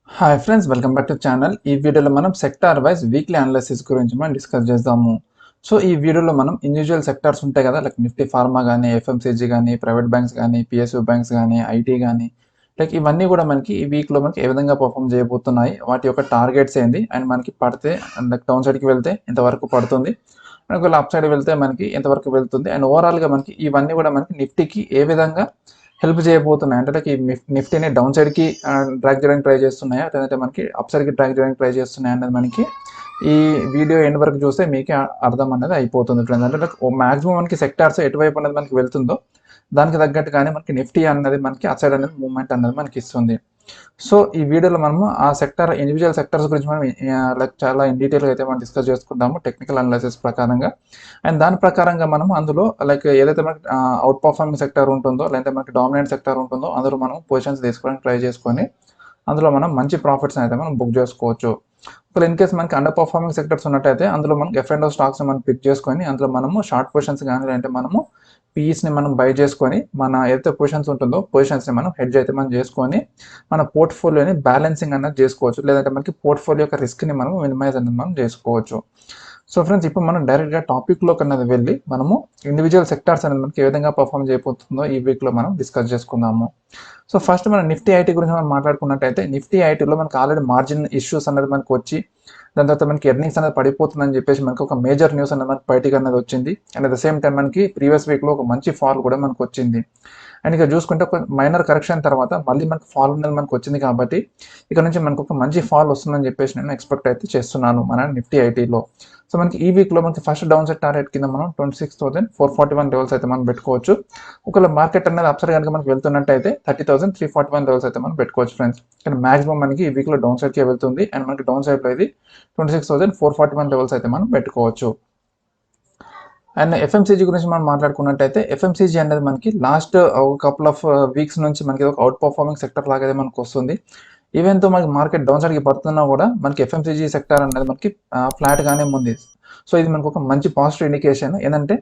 Hi friends, welcome back to channel. ఈ వీడియోలో మనం సెక్టార్ వైజ్ వీక్లీ అనాలిసిస్ గురించి మనం డిస్కస్ చేద్దాము. సో ఈ వీడియోలో మనం ఇండివిజువల్ సెక్టార్స్ ఉంటాయి కదా, లైక్ నిఫ్టీ ఫార్మా కానీ, ఎఫ్ఎంసీజీ కానీ, ప్రైవేట్ బ్యాంక్స్ కానీ, పిఎస్యూ బ్యాంక్స్ కానీ, ఐటీ కానీ, లైక్ ఇవన్నీ కూడా మనకి ఈ వీక్లో మనకి ఏ విధంగా పర్ఫామ్ చేయబోతున్నాయి, వాటి యొక్క టార్గెట్స్ ఏంది, అండ్ మనకి పడితే లైక్ డౌన్ సైడ్కి వెళ్తే ఎంతవరకు పడుతుంది, అండ్ ఒకవేళ అప్ సైడ్ వెళ్తే మనకి ఎంతవరకు వెళ్తుంది, అండ్ ఓవరాల్గా మనకి ఇవన్నీ కూడా మనకి నిఫ్టీకి ఏ విధంగా హెల్ప్ చేయబోతున్నాయి అంటే లైక్ ఈ నిఫ్టీని డౌన్ సైడ్కి డ్రాగ్ చేయడానికి ట్రై చేస్తున్నాయా, లేదంటే మనకి అప్ సైడ్కి డ్రాగ్ చేయడానికి ట్రై చేస్తున్నాయి అనేది మనకి ఈ వీడియో ఎండ్ వరకు చూస్తే మీకే అర్థం అనేది అయిపోతుంది ఫ్రెండ్స్. అంటే లైక్ మాక్సిమం మనకి సెక్టార్స్ ఎటువైపు అనేది మనకి వెళ్తుందో దానికి తగ్గట్టుగానే మనకి నిఫ్టీ అనేది మనకి అప్ సైడ్ అనేది మూవ్మెంట్ అనేది మనకి ఇస్తుంది. సో ఈ వీడియోలో మనము ఆ సెక్టర్ ఇండివిజువల్ సెక్టర్స్ గురించి మనం లైక్ చాలా ఇన్ డీటెయిల్గా అయితే మనం డిస్కస్ చేసుకుంటాము టెక్నికల్ అనాలిసిస్ ప్రకారంగా. అండ్ దాని ప్రకారంగా మనం అందులో లైక్ ఏదైతే మనకి అవుట్ పర్ఫార్మింగ్ సెక్టర్ ఉంటుందో, లేదంటే మనకి డామినెంట్ సెక్టర్ ఉంటుందో అందులో మనం పొజిషన్స్ తీసుకోవడానికి ట్రై చేసుకొని అందులో మనం మంచి ప్రాఫిట్స్ అయితే మనం బుక్ చేసుకోవచ్చు. ఒకవేళ ఇన్ కేస్ మనకి అండర్ పర్ఫార్మింగ్ సెక్టర్స్ ఉన్నట్టయితే అందులో మనం ఎఫ్ అండ్ స్టాక్స్ మనం పిక్ చేసుకొని అందులో మనము షార్ట్ పొజిషన్స్ కానీ, లేదంటే మనము పీఈస్ని మనం బై చేసుకొని మన ఏదైతే పొజిషన్స్ ఉంటుందో పొజిషన్స్ని మనం హెడ్జ్ అయితే మనం చేసుకొని మన పోర్ట్ఫోలియోని బ్యాలెన్సింగ్ అనేది చేసుకోవచ్చు, లేదంటే మనకి పోర్ట్ఫోలియో యొక్క రిస్క్ని మనం మినిమైజ్ అనేది మనం చేసుకోవచ్చు. సో ఫ్రెండ్స్, ఇప్పుడు మనం డైరెక్ట్గా టాపిక్లోకి అనేది వెళ్ళి మనము ఇండివిజువల్ సెక్టార్స్ అనేది మనకి ఏ విధంగా పర్ఫామ్ చేయబోతుందో ఈ వీక్లో మనం డిస్కస్ చేసుకుందాము. సో ఫస్ట్ మనం నిఫ్టీ ఐటీ గురించి మనం మాట్లాడుకున్నట్టయితే నిఫ్టీ ఐటీలో మనకి ఆల్రెడీ మార్జిన్ ఇష్యూస్ అనేది మనకు వచ్చి దాని తర్వాత మనకి ఎర్నింగ్స్ అనేది పడిపోతుందని చెప్పేసి మనకి ఒక మేజర్ న్యూస్ అనేది మనకి బయటికి అనేది వచ్చింది. And at the same time మనకి ప్రీవియస్ వీక్లో ఒక మంచి ఫాల్ కూడా మనకు వచ్చింది. అండ్ ఇక చూసుకుంటే ఒక మైనర్ కరెక్షన్ తర్వాత మళ్ళీ మనకి ఫాల్ అనేది మనకు వచ్చింది కాబట్టి ఇక్కడ నుంచి మనకు ఒక మంచి ఫాల్ వస్తుందని చెప్పేసి నేను ఎక్స్పెక్ట్ అయితే చేస్తున్నాను మన నిఫ్టీ ఐటీలో. సో మనకి ఈ వీక్లో మనకి ఫస్ట్ డౌన్ సైడ్ టార్గెట్ కింద మనం 26,441 లెవెల్స్ అయితే మనం పెట్టుకోవచ్చు. ఒకవేళ మార్కెట్ అనేది అప్సైడ్ కనుక మనకి వెళ్తున్నట్టయితే 30,341 లెవెల్స్ అయితే మనం పెట్టుకోవచ్చు ఫ్రెండ్స్. కానీ మాక్సిమం మనకి ఈ వీక్లో డౌన్ సైడ్కే వెళ్తుంది. అండ్ మనకి డౌన్ సైడ్లో ఇది 26,441 లెవెల్స్ అయితే మనం పెట్టుకోవచ్చు. అండ్ ఎఫ్ఎంసీజీ గురించి మనం మాట్లాడుకున్నట్టయితే ఎఫ్ఎంసీజీ అనేది మనకి లాస్ట్ ఒక కపుల్ ఆఫ్ వీక్స్ నుంచి మనకి ఒక అవుట్ పర్ఫార్మింగ్ సెక్టర్ లాగా అయితే మనకు వస్తుంది. ఈవెన్ తో మనకి మార్కెట్ డౌన్ సైడ్కి పడుతున్నా కూడా మనకి ఎఫ్ఎంసీజీ సెక్టర్ అనేది మనకి ఫ్లాట్గానే ఉంది. సో ఇది మనకు ఒక మంచి పాజిటివ్ ఇండికేషన్. ఏంటంటే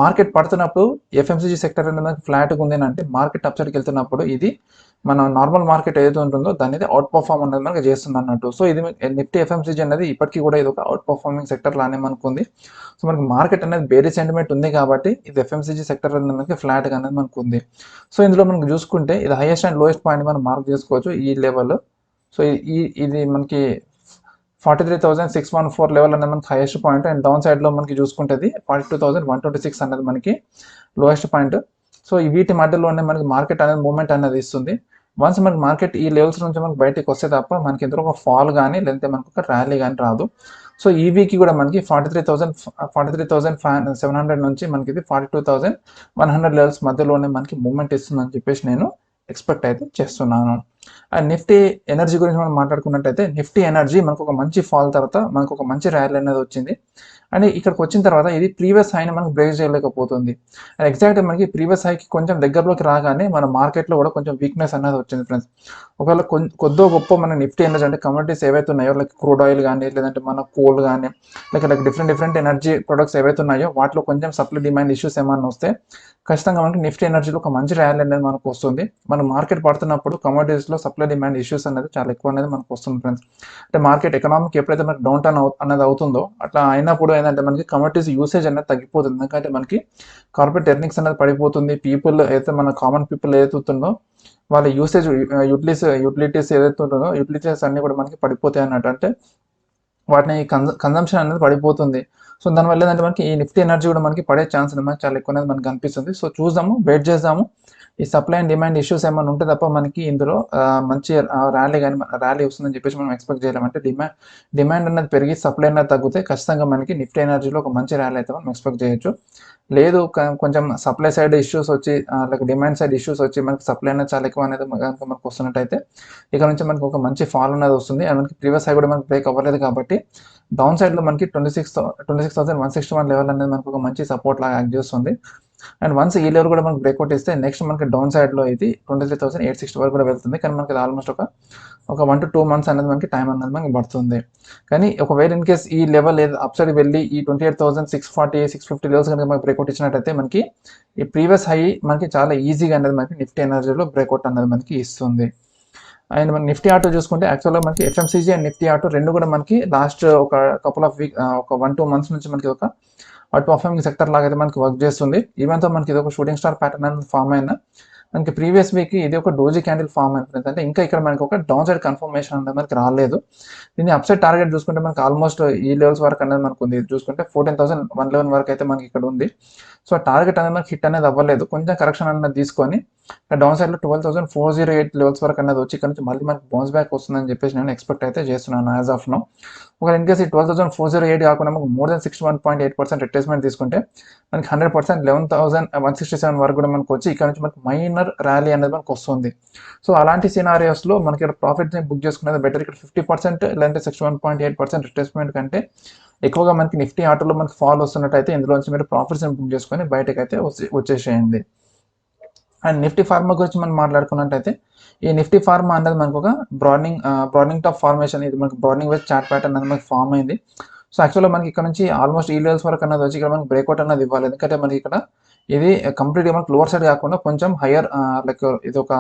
మార్కెట్ పడుతున్నప్పుడు ఎఫ్ఎంసీజీ సెక్టర్ అనేది మనకి ఫ్లాట్గా ఉంది అంటే మార్కెట్ అప్ సైడ్కి వెళ్తున్నప్పుడు ఇది మన నార్మల్ మార్కెట్ ఏదైతే ఉంటుందో దాన్ని అవుట్ పర్ఫార్మ్ అనేది మనకి చేస్తుంది అన్నట్టు. సో ఇది నిఫ్టీ ఎఫ్ఎంసీజీ అనేది ఇప్పటికీ కూడా ఇది ఒక అవుట్ పర్ఫార్మింగ్ సెక్టర్ లానే మనకు ఉంది. సో మనకి మార్కెట్ అనేది బేరీ సెంటిమెంట్ ఉంది కాబట్టి ఇది ఎఫ్ఎంసీజీ సెక్టర్ అనేది మనకి ఫ్లాట్గా అనేది మనకు ఉంది. సో ఇందులో మనకు చూసుకుంటే ఇది హైయెస్ట్ అండ్ లోయెస్ట్ పాయింట్ మనం మార్క్ చేసుకోవచ్చు ఈ లెవెల్. సో ఇది మనకి 43,614 లెవెల్ అనేది మనకి హైయెస్ట్ పాయింట్. అండ్ డౌన్ సైడ్లో మనకి చూసుకుంటే 42,126 అనేది మనకి లోయెస్ట్ పాయింట్. సో వీటి మధ్యలోనే మనకి మార్కెట్ అనేది మూవ్మెంట్ అనేది ఇస్తుంది. వన్స్ మనకి మార్కెట్ ఈ లెవెల్స్ నుంచి మనకి బయటకు వస్తే తప్ప మనకి ఇందులో ఒక ఫాల్ కానీ లేదంటే మనకు ఒక ర్యాలీ కానీ రాదు. సో ఈ వీక్ కూడా మనకి 43,700 నుంచి మనకి ఇది 42,100 లెవెల్స్ మధ్యలోనే మనకి మూవ్మెంట్ ఇస్తుందని చెప్పేసి నేను ఎక్స్పెక్ట్ అయితే చేస్తున్నాను. అండ్ నిఫ్టీ ఎనర్జీ గురించి మనం మాట్లాడుకున్నట్టయితే నిఫ్టీ ఎనర్జీ మనకు ఒక మంచి ఫాల్ తర్వాత మనకు ఒక మంచి ర్యాలీ అనేది వచ్చింది. అండ్ ఇక్కడికి వచ్చిన తర్వాత ఇది ప్రీవియస్ హైని మనకు బ్రేక్ చేయలేకపోతుంది. అండ్ ఎగ్జాక్ట్ మనకి ప్రీవియస్ హైకి కొంచెం దగ్గరలోకి రాగానే మన మార్కెట్లో కూడా కొంచెం వీక్నెస్ అనేది వచ్చింది ఫ్రెండ్స్. ఒకవేళ కొద్దో గొప్ప మన నిఫ్టీ ఎనర్జీ అంటే కమోడిటీస్ ఏవైతే ఉన్నాయో లైక్ క్రూడ్ ఆయిల్ కానీ, లేదంటే మన కోల్ కానీ, లైక్ డిఫరెంట్ ఎనర్జీ ప్రొడక్ట్స్ ఏవైతే ఉన్నాయో వాటిలో కొంచెం సప్లై డిమాండ్ ఇష్యూస్ ఏమైనా వస్తే ఖచ్చితంగా మనకి నిఫ్టీ ఎనర్జీలో ఒక మంచి ర్యాలీ అనేది మనకు వస్తుంది. మన మార్కెట్ పడుతున్నప్పుడు కమోడిటీస్లో సప్లై డిమాండ్ ఇష్యూస్ అనేది చాలా ఎక్కువ అనేది మనకు వస్తుంది ఫ్రెండ్స్. అంటే మార్కెట్ ఎకనామిక్ ఎప్పుడైతే మనకి డౌన్ టర్న్ అనేది అవుతుందో అట్లా అయినప్పుడు ఏంటంటే మనకి కమోడిటీస్ యూసేజ్ అనేది తగ్గిపోతుంది. ఎందుకంటే మనకి కార్పొరేట్ ఎర్నింగ్స్ అనేది పడిపోతుంది. పీపుల్ అయితే మన కామన్ పీపుల్ ఏదైతే ఉంటుందో వాళ్ళ యూసేజ్ యూటిలిటీస్ ఏదైతే ఉంటుందో యూటిలిటీస్ అన్ని కూడా మనకి పడిపోతాయి అన్నట్టు. అంటే వాటిని కన్జంప్షన్ అనేది పడిపోతుంది. సో దానివల్ల ఏంటంటే మనకి ఈ నిఫ్టీ ఎనర్జీ కూడా మనకి పడే ఛాన్స్ మనకి చాలా ఎక్కువ అనేది మనకి కనిపిస్తుంది. సో చూద్దాము, వెయిట్ చేద్దాము. ఈ సప్లై అండ్ డిమాండ్ ఇష్యూస్ ఏమైనా ఉంటే తప్ప మనకి ఇందులో మంచి ర్యాలీ వస్తుందని చెప్పేసి మనం ఎక్స్పెక్ట్ చేయలేము. అంటే డిమాండ్ అనేది పెరిగి సప్లై అనేది తగ్గితే ఖచ్చితంగా మనకి నిఫ్టీ ఎనర్జీలో ఒక మంచి ర్యాలీ అయితే మనం ఎక్స్పెక్ట్ చేయొచ్చు. లేదు కొంచెం సప్లై సైడ్ ఇష్యూస్ వచ్చి లైక్ డిమాండ్ సైడ్ ఇష్యూస్ వచ్చి మనకి సప్లై అనేది చాలా ఎక్కువ అనేది కనుక మనకు వస్తున్నట్టయితే ఇక్కడ నుంచి మనకి ఒక మంచి ఫాల్ అనేది వస్తుంది. అండ్ మనకి ప్రీవియస్ హై కూడా మనకి బ్రేక్ అవ్వలేదు కాబట్టి డౌన్ సైడ్లో మనకి 26,161 లెవెల్ అనేది మనకు ఒక మంచి సపోర్ట్ లాగా యాక్ట్ చేస్తుంది. అండ్ వన్స్ ఈ లెవెల్ కూడా మనకి బ్రేక్అవుట్ ఇస్తే నెక్స్ట్ మనకి డౌన్ సైడ్లో ఇది 23,860 వరకు కూడా వెళ్తుంది. కానీ మనకి ఆల్మోస్ట్ ఒక 1 to 2 months అనేది మనకి టైం అనేది మనకి పడుతుంది. కానీ ఒకవేళ ఇన్ కేస్ ఈ లెవెల్ అప్ సైడ్ వెళ్ళి ఈ 28,640 650 లెవెల్స్ కనుక మనకి బ్రేక్అవుట్ ఇచ్చినట్టయితే మనకి ఈ ప్రీవియస్ హై మనకి చాలా ఈజీగా అనేది మనకి నిఫ్టీ ఎనర్జీలో బ్రేక్అవుట్ అనేది మనకి ఇస్తుంది. అండ్ మన నిఫ్టీ ఆటో చూసుకుంటే యాక్చువల్గా మనకి ఎఫ్ఎంసీజీ అండ్ నిఫ్టీ ఆటో రెండు కూడా మనకి లాస్ట్ ఒక కపుల్ ఆఫ్ వీక్ ఒక 1-2 మంత్స్ నుంచి మనకి ఒక అవుట్ పర్ఫార్మింగ్ సెక్టర్ లాగా అయితే మనకి వర్క్ చేస్తుంది. ఈవెన్ తో మనకి ఇది ఒక షూటింగ్ స్టార్ ప్యాటర్న్ అనేది ఫామ్ అయిన మనకి ప్రీవియస్ వీక్ ఇది ఒక డోజీ క్యాండిల్ ఫామ్ అయిపోయింది. అంటే ఇంకా ఇక్కడ మనకి ఒక డౌన్ సైడ్ కన్ఫర్మేషన్ అనేది మనకి రాలేదు. దీన్ని అప్సైడ్ టార్గెట్ చూసుకుంటే మనకి ఆల్మోస్ట్ ఈ లెవెల్స్ వరకు అనేది మనకు ఉంది. చూసుకుంటే 14,111 వరకు అయితే మనకి ఇక్కడ ఉంది. సో టార్గెట్ అనేది మనకి హిట్ అనేది అవ్వలేదు. కొంచెం కరెక్షన్ అనేది తీసుకొని డౌన్ సైడ్ లో 12,408 లెవెల్స్ వరకు అనేది వచ్చి ఇక్కడ నుంచి మళ్ళీ మనకి బౌన్స్ బ్యాక్ వస్తుందని చెప్పేసి నేను ఎక్స్పెక్ట్ అయితే చేస్తున్నాను యాజ్ ఆఫ్ నో. ఒక ఇన్ కేసు ఈ 12,408 కాకుండా మనకు మోర్ దెన్ 61.8% రిట్రేస్మెంట్ తీసుకుంటే మనకి 100% 11,167 వరకు కూడా మనకు వచ్చి ఇక్కడ నుంచి మనకి మైనర్ ర్యాలీ అనేది మనకు వస్తుంది. సో అలాంటి సినారియోస్ లో మనకి ఇక్కడ ప్రాఫిట్ బుక్ చేసుకునేది బెటర్. ఇక్కడ 50% లేదంటే 61.8% రిట్రేస్మెంట్ కంటే ఎక్కువగా మనకి నిఫ్టీ ఆటోలో మనకి ఫాల్ వస్తున్నట్టయితే ఇందులో నుంచి మీరు ప్రాఫిట్స్ బుక్ చేసుకొని బయటకు అయితే వచ్చేసేయండి. అండ్ నిఫ్టీ ఫార్మా గురించి మనం మాట్లాడుకున్నట్టయితే ఈ నిఫ్టీ ఫార్మా అనేది మనకు ఒక బ్రాడ్నింగ్ టాప్ ఫార్మేషన్, ఇది మనకి బ్రాడ్నింగ్ వేస్ చార్ట్ ప్యాటర్న్ అనేది మనకి ఫామ్ అయింది. సో యాక్చువల్గా మనకి ఇక్కడ నుంచి ఆల్మోస్ట్ ఈ లెవెల్స్ వరకు అన్నది వచ్చి ఇక్కడ మనకి బ్రేక్అవుట్ అనేది ఇవ్వాలి. ఎందుకంటే మనకి ఇక్కడ ఇది కంప్లీట్గా మనకి లోవర్ సైడ్ కాకుండా కొంచెం హయ్యర్ లైక్ ఇది ఒక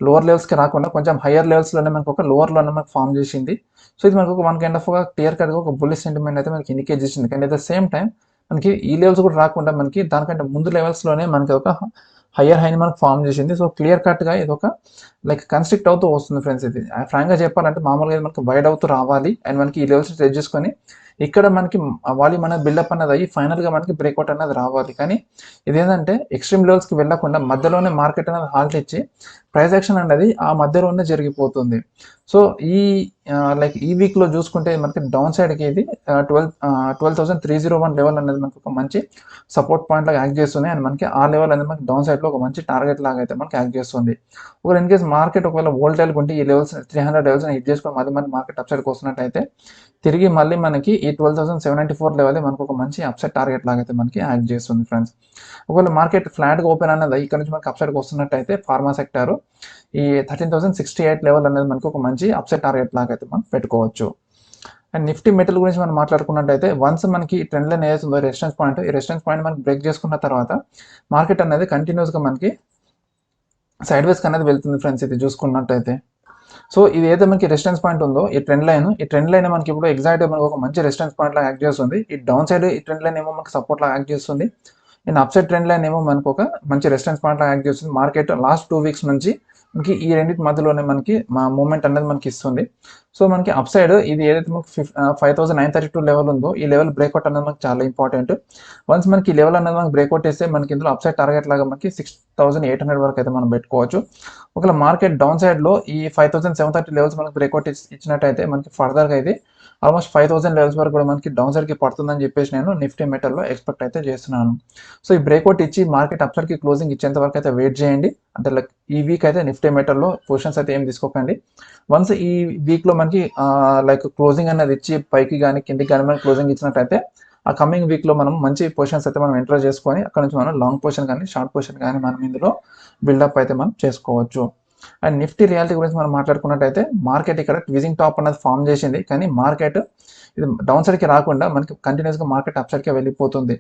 లోవర్ లెవెల్స్కి రాకుండా కొంచెం హయ్యర్ లెవెల్స్లోనే మనకు ఒక లోవర్లోనే మనకు ఫామ్ చేసింది. సో ఇది మనకు ఒక వన్ కైండ్ ఆఫ్ ఒక క్లియర్ కట్గా ఒక బుల్లిష్ సెంటిమెంట్ అయితే మనకి ఇండికేట్ చేసింది. కానీ అట్ ద సేమ్ టైం మనకి ఈ లెవెల్స్ కూడా రాకుండా మనకి దానికంటే ముందు లెవెల్స్లోనే మనకి ఒక హయ్యర్ హైని మనకు ఫామ్ చేసింది. సో క్లియర్ కట్గా ఇది ఒక లైక్ కన్స్ట్రిక్ట్ అవుతూ వస్తుంది ఫ్రెండ్స్. ఇది ఫ్రాంక్గా చెప్పాలంటే మామూలుగా మనకి వైడ్ అవుతూ రావాలి అండ్ మనకి ఈ లెవెల్స్ సెట్ చేసుకొని ఇక్కడ మనకి వాల్యూమ్ అనేది బిల్డప్ అనేది అయ్యి ఫైనల్గా మనకి బ్రేక్అవుట్ అనేది రావాలి. కానీ ఇదేంటంటే ఎక్స్ట్రీమ్ లెవెల్స్కి వెళ్ళకుండా మధ్యలోనే మార్కెట్ అనేది హాల్ట్ ఇచ్చి ప్రైస్ యాక్షన్ అనేది ఆ మధ్యలోనే జరిగిపోతుంది. సో ఈ వీక్లో చూసుకుంటే మనకి డౌన్ సైడ్కి ఇది 12,301 లెవెల్ అనేది మనకి ఒక మంచి సపోర్ట్ పాయింట్ లాగా యాక్ట్ చేస్తుంది. అండ్ మనకి ఆ లెవెల్ అనేది మనకి డౌన్ సైడ్లో ఒక మంచి టార్గెట్ లాగా అయితే మనకి యాక్ట్ చేస్తుంది. ఒకవేళ ఇన్ కేస్ మార్కెట్ ఒకవేళ వోల్టైల్ ఉంటే ఈ లెవెల్స్ 300 లెవెల్స్ హిట్ చేసుకొని మళ్ళీ మనకి మార్కెట్ అప్ సైడ్కి వస్తున్నట్టయితే తిరిగి మళ్ళీ మనకి ఈ 12,794 లెవెల్ మనకు ఒక మంచి అప్సైడ్ టార్గెట్ లాగా అయితే మనకి యాక్ట్ చేస్తుంది ఫ్రెండ్స్. ఒకవేళ మార్కెట్ ఫ్లాట్గా ఓపెన్ అనేది ఇక్కడ నుంచి మనకి అప్సైడ్కి వస్తున్నట్టయితే ఫార్మా సెక్టర్ ఈ 13,068 లెవెల్ అనేది మనకు ఒక మంచి అప్సైడ్ టార్గెట్ లాగా అయితే మనం పెట్టుకోవచ్చు. అండ్ నిఫ్టీ మెటల్ గురించి మనం మాట్లాడుకున్నట్టయితే వన్స్ మనకి ట్రెండ్ లైన్ ఏదైతుందో రెసిస్టెన్స్ పాయింట్, ఈ రెసిస్టెన్స్ పాయింట్ మనకి బ్రేక్ చేసుకున్న తర్వాత మార్కెట్ అనేది కంటిన్యూస్గా మనకి సైడ్ వేస్ అనేది వెళ్తుంది ఫ్రెండ్స్. ఇది చూసుకున్నట్టయితే సో ఇది ఏదైతే మనకి రెసిస్టెన్స్ పాయింట్ ఉందో ఈ ట్రెండ్ లైన్ మనకి ఇప్పుడు ఎగ్జాక్ట్ మనకి ఒక మంచి రెసిస్టెన్స్ పాయింట్ లాగా యాక్ట్ చేస్తుంది. ఈ డౌన్ సైడ్ ఈ ట్రెండ్ లైన్ ఏమో మనకి సపోర్ట్ లాగా యాక్ట్ చేస్తుంది. And up side trend line ఏమో మనకు ఒక మంచి రెసిస్టెన్స్ పాయింట్ లాగా యాక్ట్ చేస్తుంది. మార్కెట్ లాస్ట్ 2 వీక్స్ నుంచి మనకి ఈ రెండింటి మధ్యలోనే మనకి మూమెంట్ అనేది మనకి ఇస్తుంది. సో మనకి అప్ సైడ్ ఇది ఏదైతే మనకి 5,932 లెవెల్ ఉందో ఈ లెవెల్ బ్రేక్అవుట్ అనేది మనకి చాలా ఇంపార్టెంట్. వన్స్ మనకి ఈ లెవెల్ అనేది మనకి బ్రేక్అవుట్ చేస్తే మనకి ఇందులో అప్ సైడ్ టార్గెట్ లాగా మనకి 6,800 వరకు అయితే మనం పెట్టుకోవచ్చు. ఒకవేళ మార్కెట్ డౌన్ సైడ్ లో ఈ 5,730 లెవెల్స్ మనకి బ్రేక్అవుట్ ఇచ్చినట్టయితే మనకి ఫర్దర్గా ఇది ఆల్మోస్ట్ 5,000 లెవెల్స్ వరకు కూడా మనకి డౌన్ సైడ్కి పడుతుందని చెప్పేసి నేను నిఫ్టీ మెటల్లో ఎక్స్పెక్ట్ అయితే చేస్తున్నాను. సో ఈ బ్రేక్అవుట్ ఇచ్చి మార్కెట్ అప్ సైడ్కి క్లోజింగ్ ఇచ్చేంత వరకు అయితే వెయిట్ చేయండి. అంటే లైక్ ఈ వీక్ అయితే నిఫ్టీ మెటల్లో పొజిషన్స్ అయితే ఏం తీసుకోకండి. వన్స్ ఈ వీక్లో మనకి లైక్ క్లోజింగ్ అనేది ఇచ్చి పైకి కానీ కిందికి కానీ మనకి క్లోజింగ్ ఇచ్చినట్టయితే ఆ కమింగ్ వీక్లో మనం మంచి పొజిషన్స్ అయితే మనం ఎంటర్ చేసుకొని అక్కడ నుంచి మనం లాంగ్ పొజిషన్ కానీ షార్ట్ పొజిషన్ కానీ మనం ఇందులో బిల్డప్ అయితే మనం చేసుకోవచ్చు. అండ్ నిఫ్టీ రియాలిటీ గురించి మనం మాట్లాడుకున్నట్టయితే మార్కెట్ ఇక్కడ ట్విజింగ్ టాప్ అనేది ఫామ్ చేసింది. కానీ మార్కెట్ ఇది డౌన్ సైడ్కి రాకుండా మనకి కంటిన్యూస్గా మార్కెట్ అప్ సైడ్కి వెళ్ళిపోతుంది.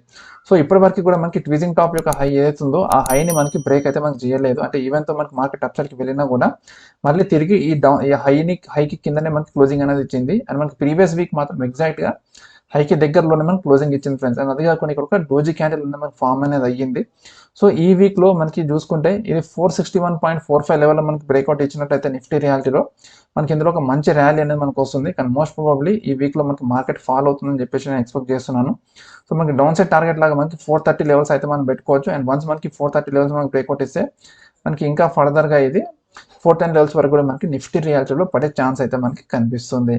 సో ఇప్పటి వరకు కూడా మనకి ట్విజింగ్ టాప్ యొక్క హై ఏదైతుందో ఆ హైని మనకి బ్రేక్ అయితే మనకి చేయలేదు. అంటే ఈవెన్తో మనకి మార్కెట్ అప్ సైడ్కి వెళ్ళినా కూడా మళ్ళీ తిరిగి ఈ హైకి కిందనే మనకి క్లోజింగ్ అనేది ఇచ్చింది. అండ్ మనకి ప్రీవియస్ వీక్ మాత్రం ఎగ్జాక్ట్గా హైకి దగ్గరలోనే మనకి క్లోజింగ్ ఇచ్చింది ఫ్రెండ్స్. అండ్ అది కాకుండా ఇక్కడ ఒక డోజీ క్యాండిల్ మనకి ఫామ్ అనేది అయ్యింది. సో ఈ వీక్లో మనకి చూసుకుంటే ఇది 461.45 లెవెల్లో మనకి బ్రేక్అవుట్ ఇచ్చినట్టయితే నిఫ్టీ రియాలిటీలో మనకి ఇందులో ఒక మంచి ర్యాలీ అనేది మనకు వస్తుంది. కానీ మోస్ట్ ప్రాబబ్లీ ఈ వీక్లో మనకి మార్కెట్ ఫాల్ అవుతుందని చెప్పేసి నేను ఎక్స్పెక్ట్ చేస్తున్నాను. సో మనకి డౌన్ సైడ్ టార్గెట్ లాగా మనకి 430 లెవెల్స్ అయితే మనం పెట్టుకోవచ్చు. అండ్ వన్స్ మనకి 430 లెవెల్స్ మనకి బ్రేక్అవుట్ ఇస్తే మనకి ఇంకా ఫర్దర్గా ఇది 410 లెవెల్స్ వరకు కూడా మనకి నిఫ్టీ రియాలిటీలో పడే ఛాన్స్ అయితే మనకి కనిపిస్తుంది.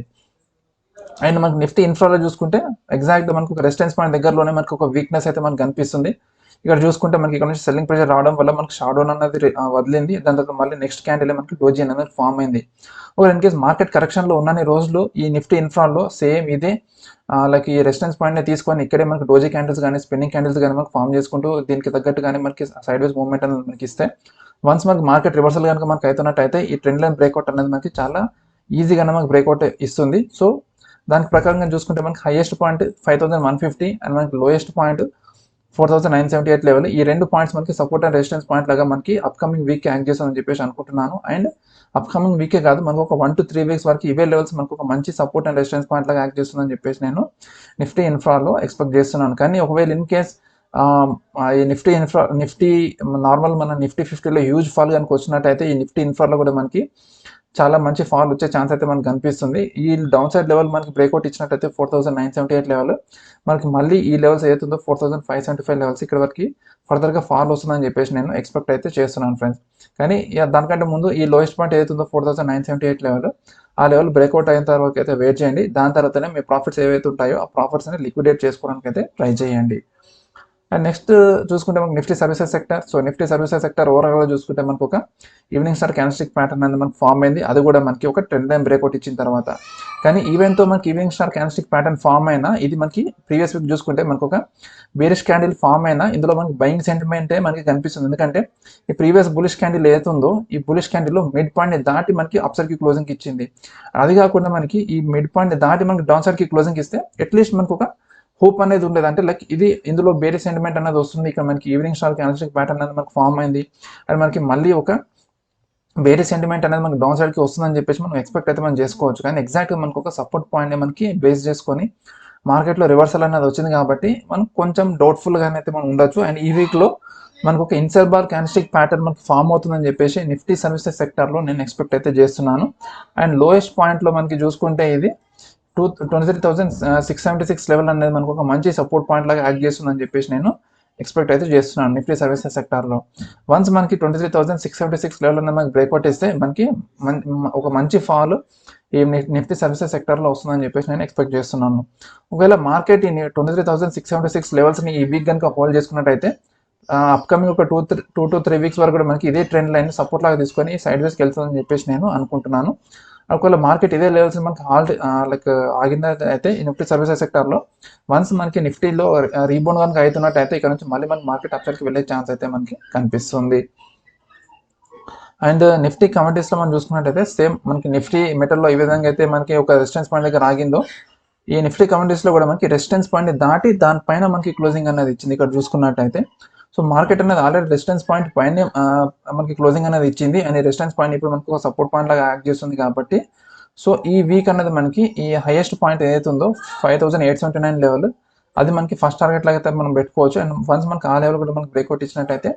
అండ్ మనకి నిఫ్టీ ఇన్ఫ్రాలో చూసుకుంటే ఎగ్జాక్ట్ మనకు ఒక రెసిస్టెన్స్ పాయింట్ దగ్గరలోనే మనకు ఒక వీక్నెస్ అయితే మనకు కనిపిస్తుంది. ఇక్కడ చూసుకుంటే మనకి ఇక్కడ నుంచి సెల్లింగ్ ప్రెషర్ రావడం వల్ల మనకి షాడౌన్ అనేది వదిలింది. దాని తర్వాత మళ్ళీ నెక్స్ట్ క్యాండిల్ మనకి డోజీ అనేది ఫామ్ అయింది. ఒకవేళ ఇన్ కేస్ మార్కెట్ కరెక్షన్లో ఉన్నన్ని రోజులు ఈ నిఫ్టీ ఇన్ఫ్రాలో సేమ్ ఇదే లైక్ ఈ రెసిస్టెన్స్ పాయింట్ని తీసుకొని ఇక్కడే మనకి డోజీ క్యాండిల్స్ కానీ స్పిన్నింగ్ క్యాండిల్స్ కానీ మనకి ఫామ్ చేసుకుంటూ దీనికి తగ్గట్టు కానీ మనకి సైడ్ వేస్ మూవ్మెంట్ అనేది మనకి ఇస్తే వన్స్ మనకి మార్కెట్ రివర్సల్ కనుక మనకి అవుతున్నట్టయితే ఈ ట్రెండ్ లైన్ బ్రేక్అవుట్ అనేది మనకి చాలా ఈజీగానే మనకి బ్రేక్అవుట్ ఇస్తుంది. సో దానికి ప్రకారంగా చూసుకుంటే మనకి హైయెస్ట్ పాయింట్ 5,150 అండ్ మనకి లోయెస్ట్ పాయింట్ 4978 లెవెల్, ఈ 2 పాయింట్స్ మనకి సపోర్ట్ అండ్ రెసిస్టెన్స్ పాయింట్ లాగా మనకి అప్కమింగ్ వీక్ యాక్ట్ చేస్తుందని చెప్పేసి అనుకుంటున్నాను. అండ్ అప్కమింగ్ వీకే కాదు, మనకు ఒక 1 to 3 వీక్స్ వరకు ఇవే లెవెల్స్ మనకు ఒక మంచి సపోర్ట్ అండ్ రెసిస్టెన్స్ పాయింట్ లాగా యాక్ట్ చేస్తుందని చెప్పేసి నేను నిఫ్టీ ఇన్ఫ్రాలో ఎక్స్పెక్ట్ చేస్తున్నాను. కానీ ఒకవేళ ఇన్ కేస్ ఈ నిఫ్టీ నార్మల్ మన నిఫ్టీ 50లో హ్యూజ్ ఫాల్ కనుక వచ్చినట్టయితే ఈ నిఫ్టీ ఇన్ఫ్రాలో కూడా మనకి చాలా మంచి ఫాల్ వచ్చే ఛాన్స్ అయితే మనకు కనిపిస్తుంది. ఈ డౌన్ సైడ్ లెవెల్ మనకి బ్రేక్అవుట్ ఇచ్చినట్టయితే 4978 లెవెల్ మనకి మళ్ళీ ఈ లెవెల్స్ ఏతుందో 4575 లెవెల్స్ ఇక్కడ వరకు ఫర్దర్గా ఫాల్ వస్తుందని చెప్పేసి నేను ఎక్స్పెక్ట్ అయితే చేస్తున్నాను ఫ్రెండ్స్. కానీ దానికంటే ముందు ఈ లోయెస్ట్ పాయింట్ ఏతుందో 4978 లెవెల్, ఆ లెవెల్ బ్రేక్అవుట్ అయిన తర్వాత అయితే వెయిట్ చేయండి. దాని తర్వాతనే మీ ప్రాఫిట్స్ ఏవైతే ఉంటాయో ఆ ప్రాఫిట్స్ అని లిక్విడేట్ చేసుకోవడానికి అయితే ట్రై చేయండి. అండ్ నెక్స్ట్ చూసుకుంటే మనకి Nifty services sector. So Nifty services sector ఓవరాల్గా చూసుకుంటే మనకు ఒక ఈవినింగ్ స్టార్ క్యాండిల్స్టిక్ ప్యాటర్న్ అనేది మనకు ఫామ్ అయింది. అది కూడా మనకి ఒక ట్రెండ్ లైన్ బ్రేక్అవుట్ ఇచ్చిన తర్వాత. కానీ ఈవెంట్తో మనకి evening star candlestick pattern form అయినా ఇది మనకి ప్రీవియస్ వీక్ చూసుకుంటే మనకు ఒక బేరిష్ క్యాండిల్ ఫామ్ అయినా ఇందులో మనకి బయింగ్ సెంటిమెంటే మనకి కనిపిస్తుంది. ఎందుకంటే ఈ ప్రీవియస్ బులిష్ క్యాండిల్ ఏతుందో ఈ బులిష్ క్యాండిల్లో మిడ్ పాయింట్ని దాటి మనకి అప్సైడ్కి క్లోజింగ్ ఇచ్చింది. అది కాకుండా మనకి ఈ మిడ్ పాయింట్ని దాటి మనకి డౌన్ సైడ్కి క్లోజింగ్ ఇస్తే అట్లీస్ట్ మనకు ఒక హోప్ అనేది ఉండేది. అంటే లైక్ ఇది ఇందులో బేరీ సెంటిమెంట్ అనేది వస్తుంది. ఇక్కడ మనకి ఈవినింగ్ స్టార్ క్యాండిల్స్టిక్ ప్యాటర్న్ అనేది మనకు ఫామ్ అయింది. అండ్ మనకి మళ్ళీ ఒక బేరీ సెంటిమెంట్ అనేది మనకి డౌన్ సైడ్కి వస్తుందని చెప్పేసి మనం ఎక్స్పెక్ట్ అయితే మనం చేసుకోవచ్చు. కానీ ఎగ్జాక్ట్గా మనకు ఒక సపోర్ట్ పాయింట్ని మనకి బేస్ చేసుకొని మార్కెట్లో రివర్సల్ అనేది వచ్చింది కాబట్టి మనం కొంచెం డౌట్ఫుల్గా అయితే మనం ఉండొచ్చు. అండ్ ఈ వీక్లో మనకు ఒక ఇన్సైడ్ బార్ క్యాండిల్స్టిక్ ప్యాటర్న్ మనకి ఫామ్ అవుతుందని చెప్పేసి నిఫ్టీ సర్వీసెస్ సెక్టర్లో నేను ఎక్స్పెక్ట్ అయితే చేస్తున్నాను. అండ్ లోయెస్ట్ పాయింట్లో మనకి చూసుకుంటే ఇది 23,676 లెవెల్ అనేది మనకు ఒక మంచి సపోర్ట్ పాయింట్ లాగా యాక్ట్ చేస్తుందని చెప్పేసి నేను ఎక్స్పెక్ట్ అయితే చేస్తున్నాను నిఫ్టీ సర్వీసెస్ సెక్టార్లో. వన్స్ మనకి 23,676 లెవెల్ అనేది మనకి బ్రేక్అవుట్ ఇస్తే మనకి ఒక మంచి ఫాల్ ఈ నిఫ్టీ సర్వీసెస్ సెక్టార్లో వస్తుందని చెప్పేసి నేను ఎక్స్పెక్ట్ చేస్తున్నాను. ఒకవేళ మార్కెట్ ఈ 23,676 లెవెల్స్ని ఈ వీక్ కనుక హోల్డ్ చేసుకున్నట్టయితే అప్కమింగ్ ఒక 2 to 3 వీక్స్ వరకు కూడా మనకి ఇదే ట్రెండ్ లైన్ సపోర్ట్ లాగా తీసుకొని సైడ్ వేస్కి వెళ్తుందని చెప్పేసి నేను అనుకుంటున్నాను. ఒకవేళ మార్కెట్ ఇదే లెవెల్స్ మనకి లైక్ ఆగిందా అయితే ఈ నిఫ్టీ సర్వీసెస్ సెక్టార్లో వన్స్ మనకి నిఫ్టీలో రీబౌండ్ కనుక అవుతున్నట్టయితే ఇక్కడ నుంచి మళ్ళీ మనకి మార్కెట్ అప్సైడ్కి వెళ్ళే ఛాన్స్ అయితే మనకి కనిపిస్తుంది. అండ్ నిఫ్టీ కమోడిటీస్లో మనం చూసుకున్నట్టయితే సేమ్ మనకి నిఫ్టీ మెటల్లో ఈ విధంగా అయితే మనకి ఒక రెసిస్టెన్స్ పాయింట్ దగ్గర ఆగిందో ఈ నిఫ్టీ కమోడిటీస్లో కూడా మనకి రెసిస్టెన్స్ పాయింట్ దాటి దానిపైన మనకి క్లోజింగ్ అనేది ఇచ్చింది. ఇక్కడ చూసుకున్నట్టయితే సో మార్కెట్ అనేది ఆల్రెడీ రెసిస్టెన్స్ పాయింట్ పైన మనకి క్లోజింగ్ అనేది ఇచ్చింది. అండ్ ఈ రెసిస్టెన్స్ పాయింట్ ఇప్పుడు మనకు ఒక సపోర్ట్ పాయింట్ లాగా యాక్ట్ చేస్తుంది కాబట్టి సో ఈ వీక్ అనేది మనకి ఈ హైయెస్ట్ పాయింట్ ఏదైతే ఉందో 5879 లెవెల్ అది మనకి ఫస్ట్ టార్గెట్ లాగా అయితే మనం పెట్టుకోవచ్చు. అండ్ వన్స్ మనకి ఆ లెవెల్ కూడా మనకి బ్రేక్అవుట్ ఇచ్చినట్టయితే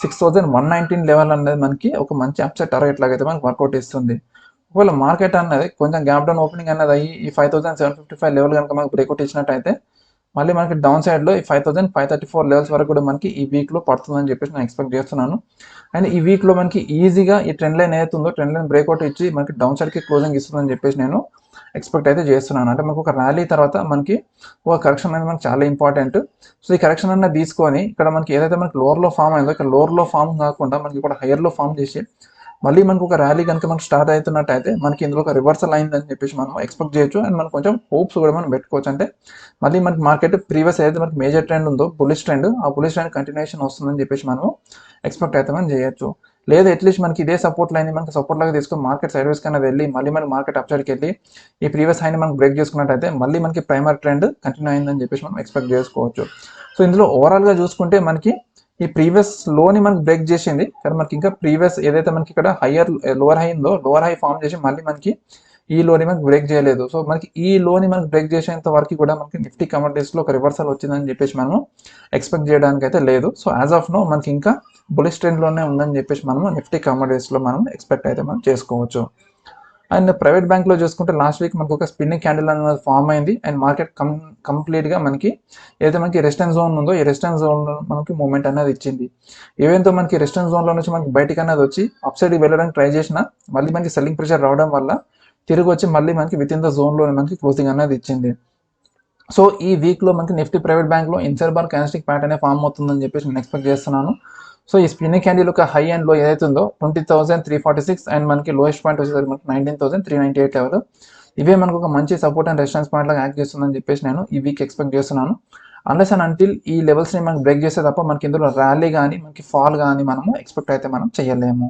6119 లెవెల్ అనేది మనకి ఒక మంచి అప్సైడ్ టార్గెట్ లాగా అయితే మనకి వర్కౌట్ ఇస్తుంది. ఒకవేళ మార్కెట్ అన్నది కొంచెం గ్యాప్ డౌన్ ఓపెనింగ్ అనేది అయ్యి ఈ 5755 లెవెల్ కనుక మనకి బ్రేక్అవుట్ ఇచ్చినట్టయితే మళ్ళీ మనకి డౌన్ సైడ్లో ఈ 5534 లెవెల్స్ వరకు కూడా మనకి ఈ వీక్లో పడుతుందని చెప్పేసి నేను ఎక్స్పెక్ట్ చేస్తున్నాను. అండ్ ఈ వీక్లో మనకి ఈజీగా ఈ ట్రెండ్ లైన్ ఏతుందో ట్రెండ్ లైన్ బ్రేక్అవుట్ ఇచ్చి మనకి డౌన్ సైడ్కి క్లోజింగ్ ఇస్తుందని చెప్పేసి నేను ఎక్స్పెక్ట్ అయితే చేస్తున్నాను. అంటే మనకు ఒక ర్యాలీ తర్వాత మనకి ఒక కరెక్షన్ అనేది మనకి చాలా ఇంపార్టెంట్. సో ఈ కరెక్షన్ అనేది తీసుకొని ఇక్కడ మనకి ఏదైతే మనకి లోవర్లో ఫామ్ అయిందో ఇక్కడ లోవర్లో ఫామ్ కాకుండా మనకి ఇక్కడ హైయర్లో ఫామ్ చేసి మళ్ళీ మనకు ఒక ర్యాలీ కనుక మనకి స్టార్ట్ అవుతున్నట్టయితే మనకి ఇందులో ఒక రివర్సల్ అయిందని చెప్పేసి మనం ఎక్స్పెక్ట్ చేయొచ్చు. అండ్ మనం కొంచెం హోప్స్ కూడా మనం పెట్టుకోవచ్చు. అంటే మళ్ళీ మనకి మార్కెట్ ప్రీవియస్ ఏదైతే మనకి మేజర్ ట్రెండ్ ఉందో బులిష్ ట్రెండ్ ఆ బులిష్ ట్రెండ్ కంటిన్యూషన్ వస్తుందని చెప్పేసి మనం ఎక్స్పెక్ట్ అయితే మనం చేయొచ్చు. లేదా అట్లీస్ట్ మనకి ఇదే సపోర్ట్ లైన్ మనకి సపోర్ట్ లాగా తీసుకొని మార్కెట్ సైడ్ వేస్ కన్నా వెళ్ళి మళ్ళీ మనకి మార్కెట్ అప్ సైడ్కి వెళ్ళి ఈ ప్రీవియస్ హైని మనం బ్రేక్ చేసుకున్నట్టయితే మళ్ళీ మనకి ప్రైమర్ ట్రెండ్ కంటిన్యూ అయిందని చెప్పేసి మనం ఎక్స్పెక్ట్ చేసుకోవచ్చు. సో ఇందులో ఓవరాల్గా చూసుకుంటే మనకి ఈ ప్రీవియస్ లోని మనకి బ్రేక్ చేసింది. కానీ మనకి ఇంకా ప్రీవియస్ ఏదైతే మనకి ఇక్కడ హయ్యర్ లోవర్ హై ఉందో లోవర్ హై ఫామ్ చేసి మళ్ళీ మనకి ఈ లోని మనకి బ్రేక్ చేయలేదు. సో మనకి ఈ లోని మనకి బ్రేక్ చేసేంత వరకు కూడా మనకి నిఫ్టీ కమోడిటీస్లో ఒక రివర్సల్ వచ్చిందని చెప్పేసి మనము ఎక్స్పెక్ట్ చేయడానికి అయితే లేదు. సో యాజ్ ఆఫ్ నో మనకి ఇంకా బులిష్ ట్రెండ్లోనే ఉందని చెప్పేసి మనము నిఫ్టీ కమోడిటీస్లో మనం ఎక్స్పెక్ట్ అయితే మనం చేసుకోవచ్చు. అండ్ ప్రైవేట్ బ్యాంక్లో చూసుకుంటే లాస్ట్ వీక్ మనకు ఒక స్పిన్నింగ్ క్యాండిల్ అనేది ఫామ్ అయింది. అండ్ మార్కెట్ కంప్లీట్గా మనకి ఏదైతే మనకి రెసిస్టెన్స్ జోన్ ఉందో ఈ రెసిస్టెన్స్ జోన్లో మనకి మూవ్మెంట్ అనేది ఇచ్చింది. ఈవెన్తో మనకి రెసిస్టెన్స్ జోన్లో నుంచి మనకి బయటికి అనేది వచ్చి అప్ సైడ్కి వెళ్ళడానికి ట్రై చేసినా మళ్ళీ మనకి సెల్లింగ్ ప్రెషర్ రావడం వల్ల తిరిగి వచ్చి మళ్ళీ మనకి విత్ ఇన్ ద జోన్లో మనకి క్లోజింగ్ అనేది ఇచ్చింది. సో ఈ వీక్లో మనకి నిఫ్టీ ప్రైవేట్ బ్యాంక్లో inside bar candlestick pattern form అవుతుందని చెప్పేసి నేను ఎక్స్పెక్ట్ చేస్తున్నాను. సో ఈ స్పిన్నింగ్ క్యాండిల్ ఒక హై అండ్ లో ఏదైతే ఉందో 20,346 అండ్ మనకి లోయెస్ట్ పాయింట్ వచ్చేసరికి మనకి 19,398 లెవెల్ ఇవే మనకు ఒక మంచి సపోర్ట్ అండ్ రెసిస్టెన్స్ పాయింట్ లాగా యాక్ట్ చేస్తుందని చెప్పేసి నేను ఈ వీక్ ఎక్స్పెక్ట్ చేస్తున్నాను. అన్లెస్ అండ్ అంటిల్ ఈ లెవెల్స్ని మనకి బ్రేక్ చేస్తే తప్ప మనకి ఇందులో ర్యాలీ కానీ మనకి ఫాల్ కానీ మనము ఎక్స్పెక్ట్ అయితే మనం చేయలేము.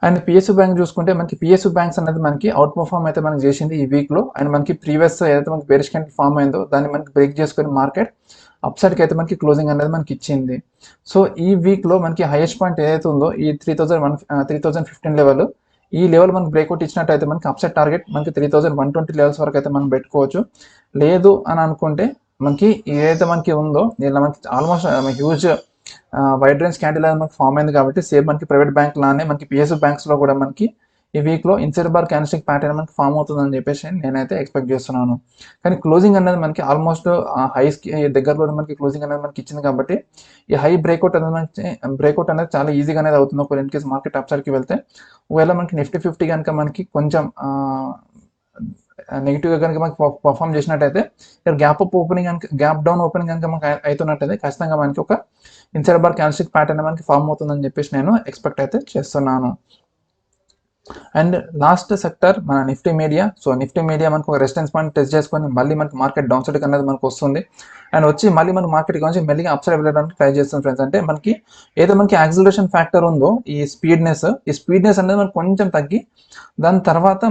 అండ్ పిఎస్యూ బ్యాంక్ చూసుకుంటే మనకి పిఎస్యూ బ్యాంక్స్ అనేది మనకి అవుట్ పర్ఫార్మ్ అయితే మనకి చేసింది ఈ వీక్లో. అండ్ మనకి ప్రీవియస్ ఏదైతే మనకి బేరిష్ క్యాండిల్ ఫామ్ అయిందో దాన్ని మనకి బ్రేక్ చేసుకుని మార్కెట్ అప్ సైడ్కి అయితే మనకి క్లోజింగ్ అనేది మనకి ఇచ్చింది. సో ఈ వీక్లో మనకి హైయెస్ట్ పాయింట్ ఏదైతే ఉందో ఈ 3015 లెవెల్, ఈ లెవెల్ మనకి బ్రేక్అవుట్ ఇచ్చినట్టయితే మనకి అప్ సైడ్ టార్గెట్ మనకి 3120 లెవెల్స్ వరకు అయితే మనం పెట్టుకోవచ్చు. లేదు అని అనుకుంటే మనకి ఏదైతే మనకి ఉందో దీనిలో మనకి almost huge wide range candle అనేది మనకి ఫామ్ అయింది కాబట్టి సేమ్ మనకి ప్రైవేట్ బ్యాంక్ లానే మనకి పిఎస్యూ బ్యాంక్స్లో కూడా మనకి ఈ వీక్లో ఇన్సైడ్ బార్ క్యాండిల్స్టిక్ ప్యాటర్న్ మనకి ఫామ్ అవుతుందని చెప్పేసి నేనైతే ఎక్స్పెక్ట్ చేస్తున్నాను. కానీ క్లోజింగ్ అనేది మనకి ఆల్మోస్ట్ హైస్కి దగ్గరలో మనకి క్లోజింగ్ అనేది మనకి ఇచ్చింది కాబట్టి ఈ హై బ్రేక్అవుట్ అనేది చాలా ఈజీగా అనేది అవుతుంది ఒకవేళ ఇన్ కేసు మార్కెట్ అప్ సైడ్కి వెళ్తే. ఒకవేళ మనకి నిఫ్టీ 50 కనుక మనకి కొంచెం నెగిటివ్గా కనుక మనకి పర్ఫామ్ చేసినట్టయితే ఇక్కడ గ్యాప్ అప్ ఓపెనింగ్ కనుక గ్యాప్ డౌన్ ఓపెనింగ్ కనుక మనకి అవుతున్నట్టయితే ఖచ్చితంగా మనకి ఒక ఇన్సైడ్ బార్ క్యాండిల్స్టిక్ ప్యాటర్న్ మనకి ఫామ్ అవుతుందని చెప్పేసి నేను ఎక్స్పెక్ట్ అయితే చేస్తున్నాను. అండ్ లాస్ట్ సెక్టర్ మన Nifty media. So Nifty media మనకు ఒక రెసిస్టెన్స్ పాయింట్ టెస్ట్ చేసుకొని మళ్ళీ మనకి మార్కెట్ డౌన్ సైడ్ అనేది మనకు వస్తుంది అండ్ వచ్చి మళ్ళీ మనకి మార్కెట్ నుంచి మెల్లిగా అప్ సైడ్ వెళ్ళడానికి ట్రై చేస్తుంది ఫ్రెండ్స్. అంటే మనకి ఏదో మనకి యాక్సిలరేషన్ ఫ్యాక్టర్ ఉందో ఈ స్పీడ్నెస్ అనేది మనకు కొంచెం తగ్గి దాని తర్వాత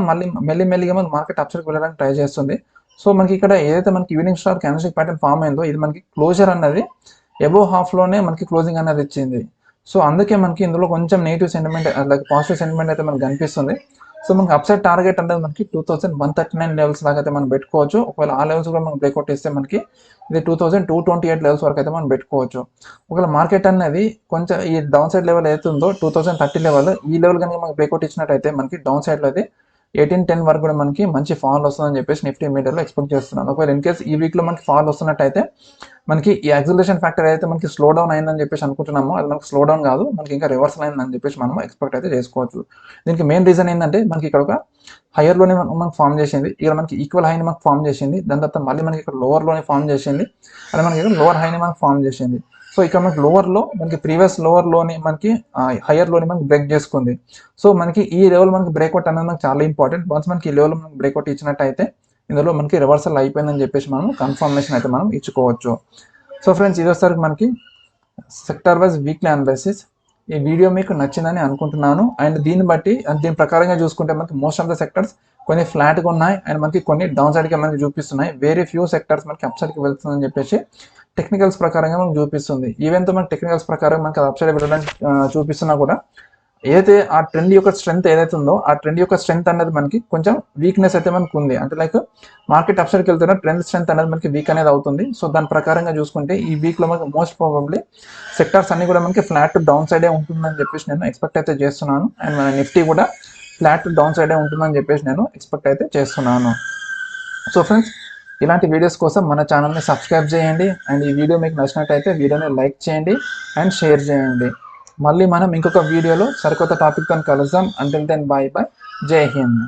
మెల్లిగా మనకి మార్కెట్ అప్ సైడ్కి వెళ్ళడానికి ట్రై చేస్తుంది. సో మనకి ఇక్కడ ఏదైతే మనకి evening star candlestick pattern form అయిందో ఇది మనకి క్లోజర్ అన్నది అబోవ్ హాఫ్లోనే మనకి క్లోజింగ్ అనేది ఇచ్చింది. సో అందుకే మనకి ఇందులో కొంచెం negative sentiment like positive sentiment అయితే మనకు కనిపిస్తుంది. సో మనకి అప్సైడ్ టార్గెట్ అనేది మనకి 2139 లెవెల్స్ దాకా అయితే మనం పెట్టుకోవచ్చు. ఒకవేళ ఆ లెవెల్స్ కూడా మనం బ్రేక్అవుట్ ఇస్తే మనకి ఇది 2228 లెవెల్స్ వరకు అయితే మనం పెట్టుకోవచ్చు. ఒకవేళ మార్కెట్ అనేది కొంచెం ఈ డౌన్ సైడ్ లెవెల్ అయితే ఉందో 2030 లెవెల్, ఈ లెవెల్ కనుక మనకి బ్రేక్అవుట్ ఇచ్చినట్టయితే మనకి డౌన్ సైడ్లో అయితే 1810 వరకు కూడా మనకి మంచి ఫాల్ వస్తుందని చెప్పేసి నిఫ్టీ మీడియాలో ఎక్స్పెక్ట్ చేస్తున్నాను. ఒకవేళ ఇన్ కేసు ఈ వీక్లో మనకి ఫాల్ వస్తున్నట్టయితే మనకి ఈ యాక్సిలరేషన్ ఫ్యాక్టర్ అయితే మనకి స్లో డౌన్ అయిందని చెప్పేసి అనుకుంటున్నాము, అది మనకి స్లో డౌన్ కాదు, మనకి ఇంకా రివర్సల్ అయిందని చెప్పేసి మనం ఎక్స్పెక్ట్ అయితే చేసుకోవచ్చు. దీనికి మెయిన్ రీజన్ ఏంటంటే మనకి ఇక్కడ ఒక హైయర్లోనే మనకి ఫామ్ చేసింది, ఇక్కడ మనకి ఈక్వల్ హైని మనకు ఫామ్ చేసింది, దాని తర్వాత మళ్ళీ మనకి ఇక్కడ లోవర్లోనే ఫామ్ చేసింది, అది మనకి ఇక్కడ లోవర్ హైని మనకు ఫామ్ చేసింది. సో ఇక్కడ మనకి లోవర్లో మనకి ప్రీవియస్ లోవర్లోని మనకి హైయర్లోని మనకి బ్రేక్ చేసుకుంది. సో మనకి ఈ లెవెల్ మనకి బ్రేక్అవుట్ అనేది మనకి చాలా ఇంపార్టెంట్. వన్స్ మనకి ఈ లెవెల్ మనకి బ్రేక్అవుట్ ఇచ్చినట్టయితే ఇందులో మనకి రివర్సల్ అయిపోయిందని చెప్పేసి మనం కన్ఫర్మేషన్ అయితే మనం ఇచ్చుకోవచ్చు. సో ఫ్రెండ్స్ ఇది వచ్చేసరికి మనకి సెక్టర్ వైజ్ వీక్లీ అనాలిసిస్. ఈ వీడియో మీకు నచ్చిందని అనుకుంటున్నాను. అండ్ దీన్ని ప్రకారంగా చూసుకుంటే మనకి మోస్ట్ ఆఫ్ ద సెక్టర్స్ కొన్ని ఫ్లాట్గా ఉన్నాయి అండ్ మనకి కొన్ని డౌన్ సైడ్కి మనకి చూపిస్తున్నాయి. వెరీ ఫ్యూ సెక్టర్స్ మనకి అప్ సైడ్కి వెళ్తుందని చెప్పేసి టెక్నికల్స్ ప్రకారంగా మనకు చూపిస్తుంది. ఈవెన్ తో మనకి టెక్నికల్స్ ప్రకారం మనకి అప్ సైడ్ వెళ్ళడానికి చూపిస్తున్నా కూడా ఏదైతే ఆ ట్రెండ్ యొక్క స్ట్రెంత్ ఏదైతే ఉందో ఆ ట్రెండ్ యొక్క స్ట్రెంత్ అనేది మనకి కొంచెం వీక్నెస్ అయితే మనకు ఉంది. అంటే లైక్ మార్కెట్ అప్ సైడ్కి వెళ్తున్న ట్రెండ్ స్ట్రెంత్ అనేది మనకి వీక్ అనేది అవుతుంది. సో దాని ప్రకారంగా చూసుకుంటే ఈ వీక్లో మనకి మోస్ట్ ప్రాబబ్లీ సెక్టార్స్ అన్ని కూడా మనకి ఫ్లాట్ డౌన్ సైడే ఉంటుందని చెప్పేసి నేను ఎక్స్పెక్ట్ అయితే చేస్తున్నాను. అండ్ మన నిఫ్టీ కూడా ఫ్లాట్ డౌన్ సైడే ఉంటుందని చెప్పేసి నేను ఎక్స్పెక్ట్ అయితే చేస్తున్నాను. సో ఫ్రెండ్స్ ఇలాంటి వీడియోస్ కోసం మన ఛానల్ని సబ్స్క్రైబ్ చేయండి అండ్ ఈ వీడియో మీకు నచ్చినట్టయితే వీడియోని లైక్ చేయండి అండ్ షేర్ చేయండి. మళ్ళీ మనం ఇంకొక వీడియోలో సరికొత్త టాపిక్తో కలుద్దాం. అంటిల్ దెన్ బాయ్ బాయ్, జై హింద్.